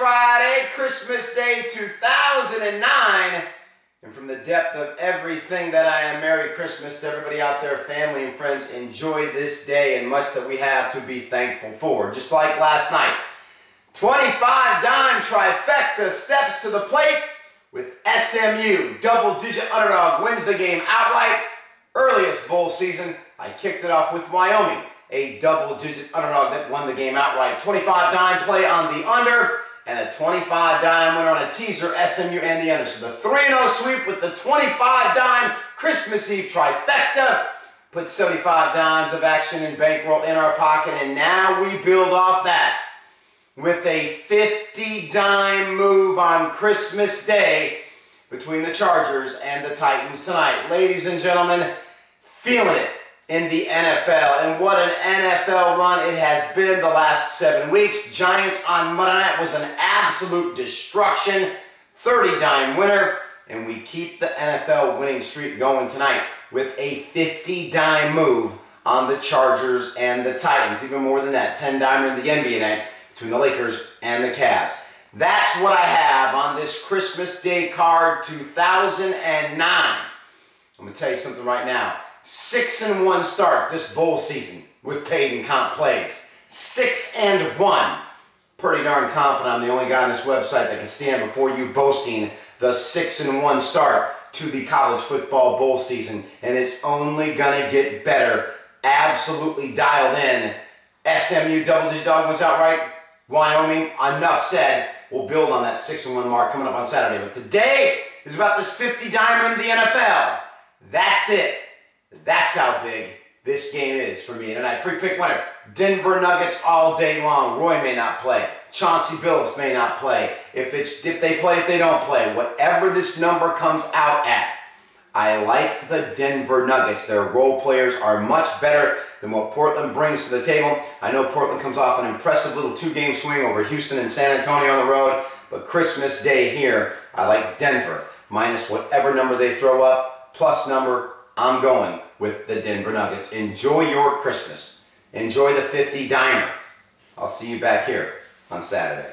Friday, Christmas Day 2009. And from the depth of everything that I am, Merry Christmas to everybody out there, family and friends. Enjoy this day and much that we have to be thankful for. Just like last night, 25-dime trifecta steps to the plate with SMU. Double-digit underdog wins the game outright. Earliest bowl season, I kicked it off with Wyoming, a double-digit underdog that won the game outright. 25-dime play on the under, and a 25-dime winner on a teaser, SMU and the under. So the 3-0 sweep with the 25-dime Christmas Eve trifecta. Put 75 dimes of action and bankroll in our pocket, and now we build off that with a 50-dime move on Christmas Day between the Chargers and the Titans tonight. Ladies and gentlemen, feeling it in the NFL, and what an NFL run it has been the last 7 weeks. Giants on Monday night was an absolute destruction. 30-dime winner, and we keep the NFL winning streak going tonight with a 50-dime move on the Chargers and the Titans. Even more than that, 10-dimer in the NBA night between the Lakers and the Cavs. That's what I have on this Christmas Day card 2009. I'm going to tell you something right now. 6-1 start this bowl season with paid and comp plays. 6-1. Pretty darn confident I'm the only guy on this website that can stand before you boasting the 6-1 start to the college football bowl season. And it's only going to get better. Absolutely dialed in. SMU double-digit dog wins outright. Wyoming, enough said. We'll build on that 6-1 mark coming up on Saturday. But today is about this 50-dimer in the NFL. That's it. That's how big this game is for me tonight. Free pick winner, Denver Nuggets all day long. Roy may not play. Chauncey Billups may not play. If they play, if they don't play. Whatever this number comes out at, I like the Denver Nuggets. Their role players are much better than what Portland brings to the table. I know Portland comes off an impressive little 2-game swing over Houston and San Antonio on the road, but Christmas Day here, I like Denver. Minus whatever number they throw up, plus number, I'm going with the Denver Nuggets. Enjoy your Christmas. Enjoy the 50-dimer. I'll see you back here on Saturday.